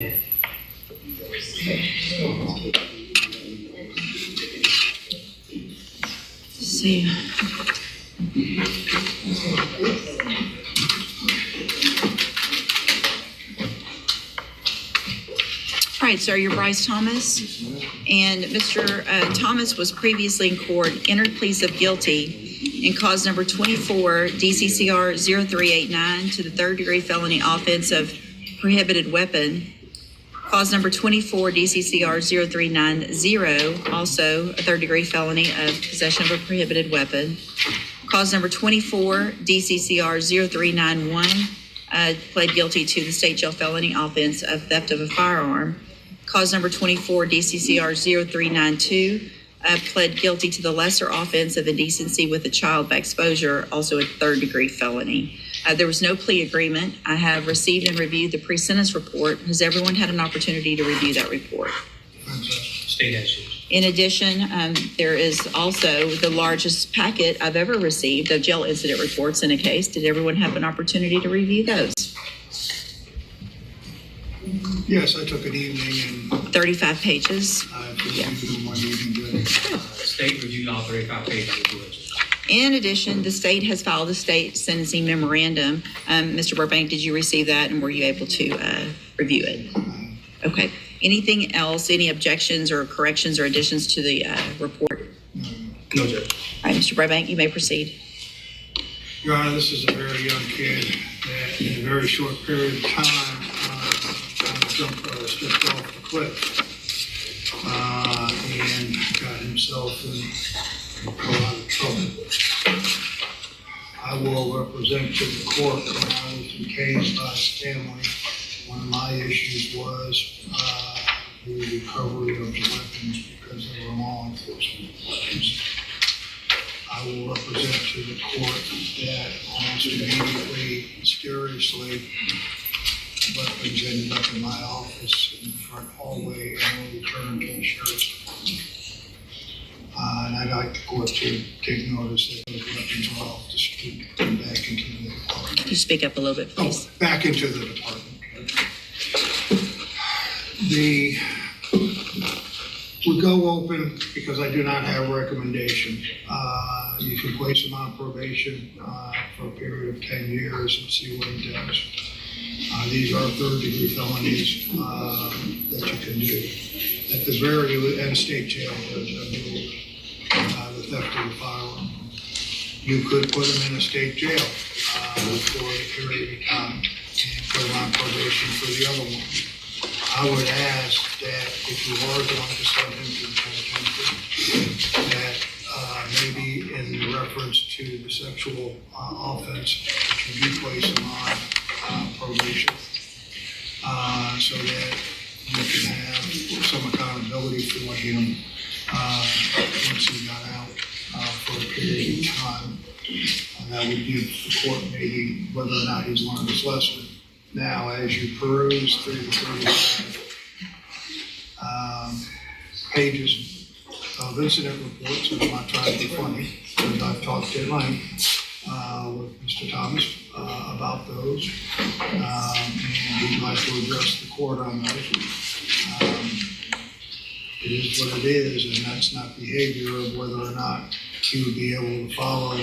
See. All right, so you're Bryce Thomas, and Mr. Thomas was previously in court, entered pleas of guilty in cause number 24 DCCR 0389 to the third-degree felony offense of prohibited weapon. Cause number 24 DCCR 0390, also a third-degree felony of possession of a prohibited weapon. Cause number 24 DCCR 0391, pled guilty to the state jail felony offense of theft of a firearm. Cause number 24 DCCR 0392, pled guilty to the lesser offense of indecency with a child by exposure, also a third-degree felony. There was no plea agreement. I have received and reviewed the pre-sentence report. Has everyone had an opportunity to review that report? State has. In addition, there is also the largest packet I've ever received of jail incident reports in a case. Did everyone have an opportunity to review those? Yes, I took an evening and 35 pages. I reviewed them one evening. State reviewed all 35 pages. In addition, the state has filed a state sentencing memorandum. Mr. Burbank, did you receive that and were you able to review it? Okay. Anything else, any objections or corrections or additions to the report? No, Judge. All right, Mr. Burbank, you may proceed. Your Honor, this is a very young kid that in a very short period of time stepped off the cliff and got himself in a lot of trouble. I will represent to the court when I was engaged by his family. One of my issues was the recovery of the weapons because they were law enforcement weapons. I will represent to the court that almost immediately, mysteriously, weapons ended up in my office in the front hallway and were returned to the sheriff's department. And I'd like the court to take notice that those weapons are off the street and back into the department. Could you speak up a little bit, please? Oh, back into the department. We go open because I do not have a recommendation. You can place him on probation for a period of 10 years and see what he does. These are third-degree felonies that you can do. At the very end, state jail does the theft of the firearm. You could put him in a state jail for a period of time and put him on probation for the other one. I would ask that if you are going to send him to the penitentiary, that maybe in reference to the sexual offense, that you do place him on probation so that you can have some accountability for him once he got out for a period of time. That would give the court maybe whether or not he's learned his lesson. Now, as you peruse through the 35 pages of incident reports, and I'm not trying to be funny, because I've talked at length with Mr. Thomas about those, and he'd like to address the court on those. It is what it is, and that's not behavior of whether or not he would be able to follow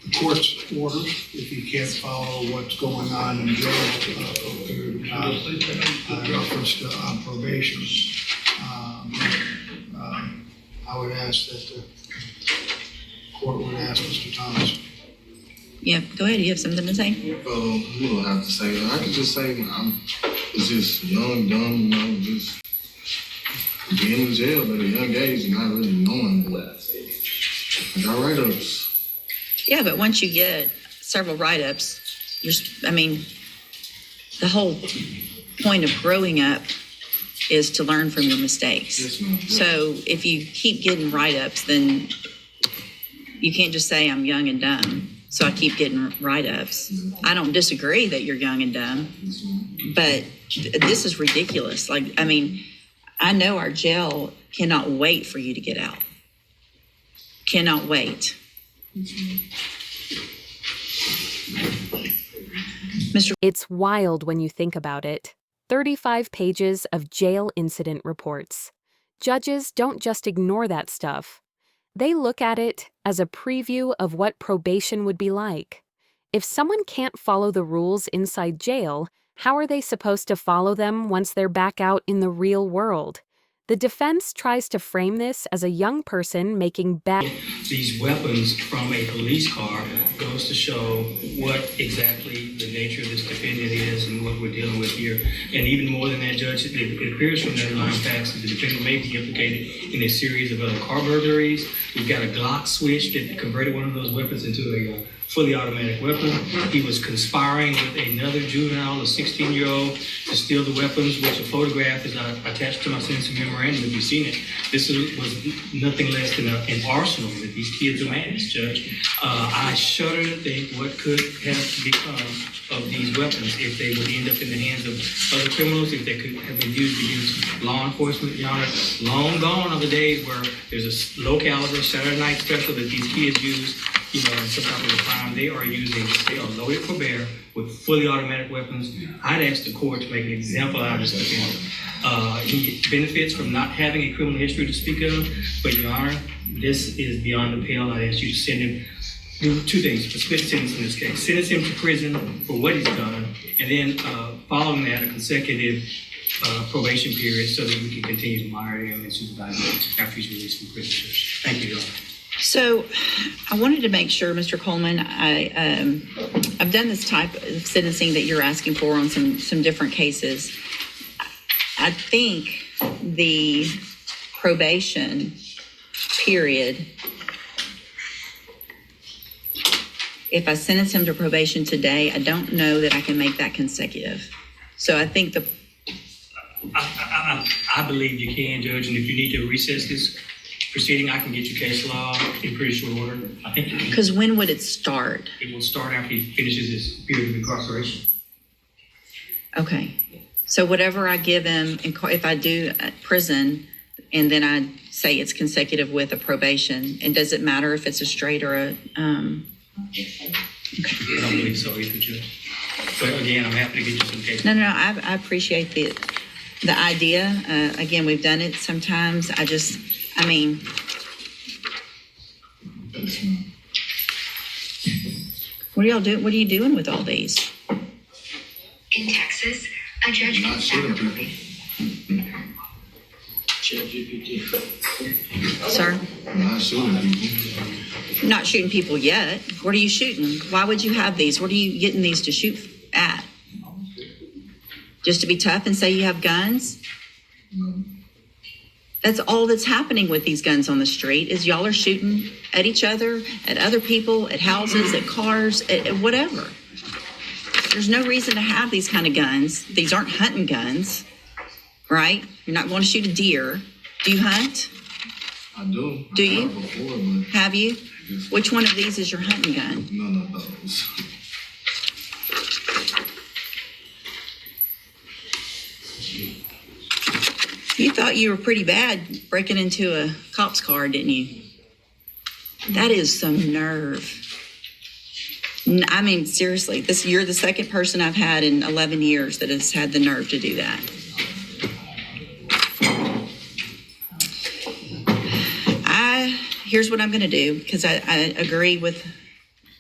the court's orders if he can't follow what's going on in jail for a period of time in reference to probation. I would ask that the court would ask Mr. Thomas. Yeah, go ahead. You have something to say? You don't have to say. I could just say I'm just young, dumb, just being in jail at a young age and not really knowing what. I got write-ups. Yeah, but once you get several write-ups, the whole point of growing up is to learn from your mistakes. Yes, ma'am. So if you keep getting write-ups, then you can't just say I'm young and dumb, so I keep getting write-ups. I don't disagree that you're young and dumb, but this is ridiculous. I know our jail cannot wait for you to get out. Cannot wait. It's wild when you think about it. 35 pages of jail incident reports. Judges don't just ignore that stuff. They look at it as a preview of what probation would be like. If someone can't follow the rules inside jail, how are they supposed to follow them once they're back out in the real world? The defense tries to frame this as a young person making bad... These weapons from a police car goes to show what exactly the nature of this defendant is and what we're dealing with here. And even more than that, Judge, it appears from the underlying facts that the defendant may be implicated in a series of other car burglaries. We've got a Glock switch that converted one of those weapons into a fully automatic weapon. He was conspiring with another juvenile, a 16-year-old, to steal the weapons, which a photograph is attached to my sentencing memorandum if you've seen it. This was nothing less than an arsenal that these kids amassed, Judge. I shudder to think what could have become of these weapons if they would end up in the hands of other criminals, if they could have been used against law enforcement. Your Honor, long gone are the days where there's a low caliber Saturday night special that these kids use, in some type of a crime. They are loaded for bear with fully automatic weapons. I'd ask the court to make an example out of this defendant. He benefits from not having a criminal history to speak of, but Your Honor, this is beyond the pale. I'd ask you to send him, do two things, a split sentence in this case. Sentence him to prison for what he's done, and then following that, a consecutive probation period so that we can continue to monitor him and supervise him after he's released from prison. Thank you, Your Honor. So I wanted to make sure, Mr. Coleman, I've done this type of sentencing that you're asking for on some different cases. I think the probation period, if I sentence him to probation today, I don't know that I can make that consecutive. So I think I believe you can, Judge, and if you need to recess this proceeding, I can get you case law in pretty short order. I think you can. Because when would it start? It will start after he finishes his period of incarceration. Okay. So whatever I give him, if I do at prison, and then I say it's consecutive with a probation, and does it matter if it's a straight or a... Okay. I don't believe so either, Judge. But again, I'm happy to get you some case. No, I appreciate the idea. Again, we've done it sometimes. What are y'all doing? What are you doing with all these? In Texas, a judge Not shooting people. Sir? Not shooting people. Not shooting people yet. What are you shooting? Why would you have these? What are you getting these to shoot at? Just to be tough and say you have guns? That's all that's happening with these guns on the street is y'all are shooting at each other, at other people, at houses, at cars, at whatever. There's no reason to have these kind of guns. These aren't hunting guns, right? You're not going to shoot a deer. Do you hunt? I do. Do you? I have before, but Have you? Which one of these is your hunting gun? none of those. You thought you were pretty bad breaking into a cop's car, didn't you? That is some nerve. I mean, seriously, you're the second person I've had in 11 years that has had the nerve to do that. Here's what I'm going to do, because I agree with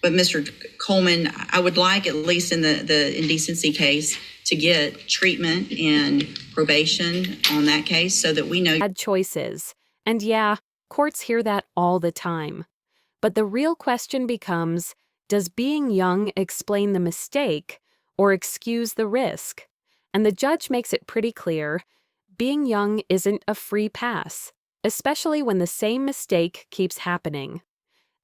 Mr. Coleman. I would like, at least in the indecency case, to get treatment and probation on that case so that we know. Bad choices. And yeah, courts hear that all the time. But the real question becomes, does being young explain the mistake or excuse the risk? And the judge makes it pretty clear, being young isn't a free pass, especially when the same mistake keeps happening.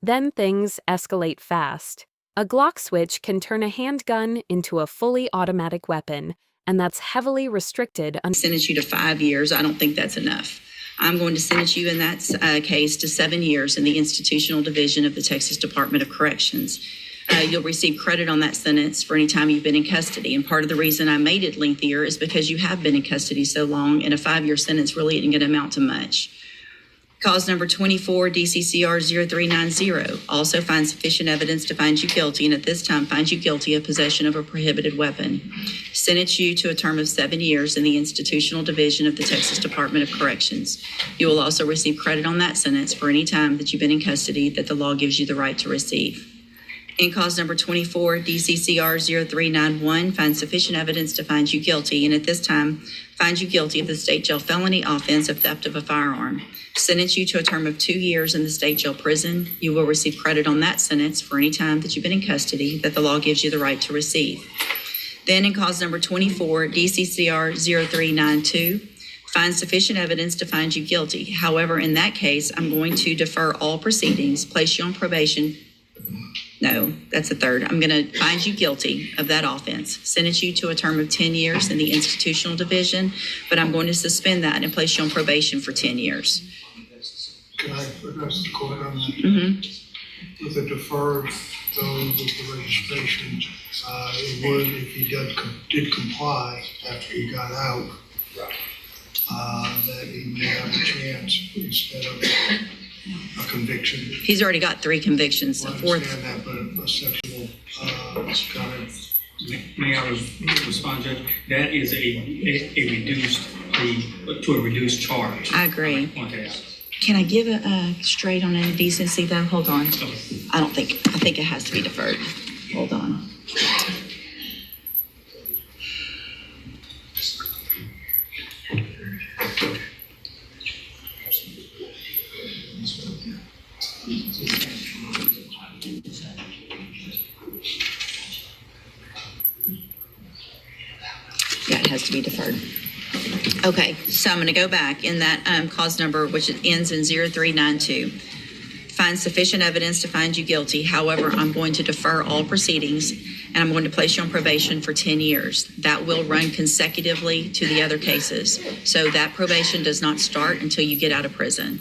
Then things escalate fast. A Glock switch can turn a handgun into a fully automatic weapon, and that's heavily restricted. Sentence you to 5 years. I don't think that's enough. I'm going to sentence you in that case to 7 years in the institutional division of the Texas Department of Corrections. You'll receive credit on that sentence for any time you've been in custody. And part of the reason I made it lengthier is because you have been in custody so long, and a 5-year sentence really isn't going to amount to much. Cause number 24, DCCR 0390, also finds sufficient evidence to find you guilty, and at this time finds you guilty of possession of a prohibited weapon. Sentence you to a term of 7 years in the Institutional Division of the Texas Department of Corrections. You will also receive credit on that sentence for any time that you've been in custody that the law gives you the right to receive. In cause number 24, DCCR 0391, finds sufficient evidence to find you guilty, and at this time finds you guilty of the state jail felony offense of theft of a firearm. Sentence you to a term of 2 years in the state jail prison. You will receive credit on that sentence for any time that you've been in custody that the law gives you the right to receive. Then in cause number 24, DCCR 0392, finds sufficient evidence to find you guilty. However, in that case, I'm going to defer all proceedings, place you on probation. No, that's the third. I'm going to find you guilty of that offense, sentence you to a term of 10 years in the Institutional Division, but I'm going to suspend that and place you on probation for 10 years. Can I address the court on that? Mm-hmm. With the deferred, though, with the registration, it would, if he did comply after he got out, that he may have a chance instead of a conviction. He's already got 3 convictions. I The fourth. understand that, but a sexual kind of. May I respond, Judge? That is a reduced plea to a reduced charge. I agree. Want to ask. Can I give a straight on indecency though? Hold on. I think it has to be deferred. Hold on. Yeah, it has to be deferred. Okay, so I'm going to go back in that cause number, which ends in 0392. Find sufficient evidence to find you guilty. However, I'm going to defer all proceedings and I'm going to place you on probation for 10 years. That will run consecutively to the other cases. So that probation does not start until you get out of prison.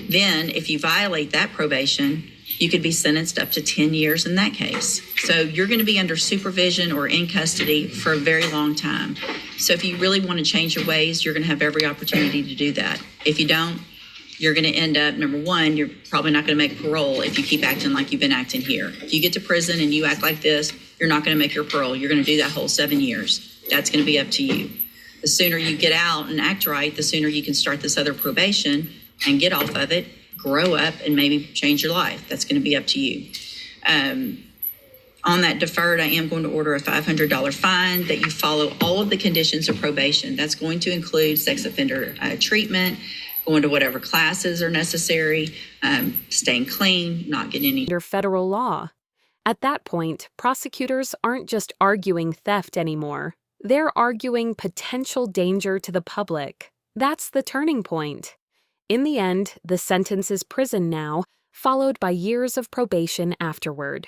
Then, if you violate that probation, you could be sentenced up to 10 years in that case. So you're going to be under supervision or in custody for a very long time. So if you really want to change your ways, you're going to have every opportunity to do that. If you don't, you're going to end up, number one, you're probably not going to make parole if you keep acting like you've been acting here. If you get to prison and you act like this, you're not going to make your parole. You're going to do that whole 7 years. That's going to be up to you. The sooner you get out and act right, the sooner you can start this other probation and get off of it, grow up, and maybe change your life. That's going to be up to you. On that deferred, I am going to order a $500 fine that you follow all of the conditions of probation. That's going to include sex offender treatment, going to whatever classes are necessary, staying clean, not getting any. Under federal law. At that point, prosecutors aren't just arguing theft anymore. They're arguing potential danger to the public. That's the turning point. In the end, the sentence is prison now, followed by years of probation afterward.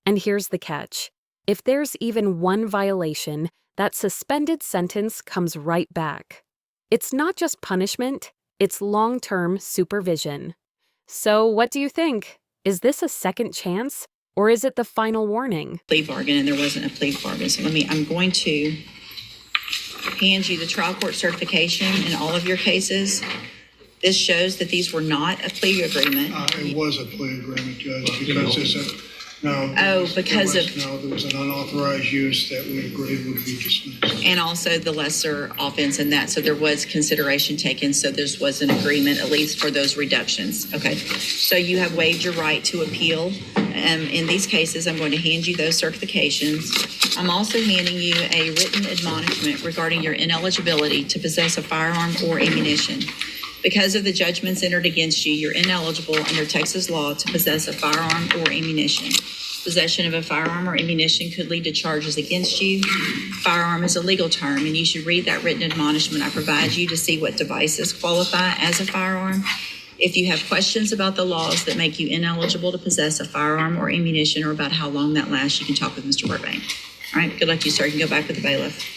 And here's the catch. If there's even one violation, that suspended sentence comes right back. It's not just punishment, it's long-term supervision. So what do you think? Is this a second chance, or is it the final warning? Plea bargain, and there wasn't a plea bargain. So I'm going to hand you the trial court certification in all of your cases. This shows that these were not a plea agreement. It was a plea agreement, Judge, because there's there was an unauthorized use that we agreed would be dismissed. And also the lesser offense in that. So there was consideration taken. So there was an agreement, at least for those reductions. Okay. So you have waived your right to appeal. In these cases, I'm going to hand you those certifications. I'm also handing you a written admonishment regarding your ineligibility to possess a firearm or ammunition. Because of the judgments entered against you, you're ineligible under Texas law to possess a firearm or ammunition. Possession of a firearm or ammunition could lead to charges against you. Firearm is a legal term, and you should read that written admonishment I provide you to see what devices qualify as a firearm. If you have questions about the laws that make you ineligible to possess a firearm or ammunition or about how long that lasts, you can talk with Mr. Burbank. All right, good luck to you, sir. You can go back with the bailiff.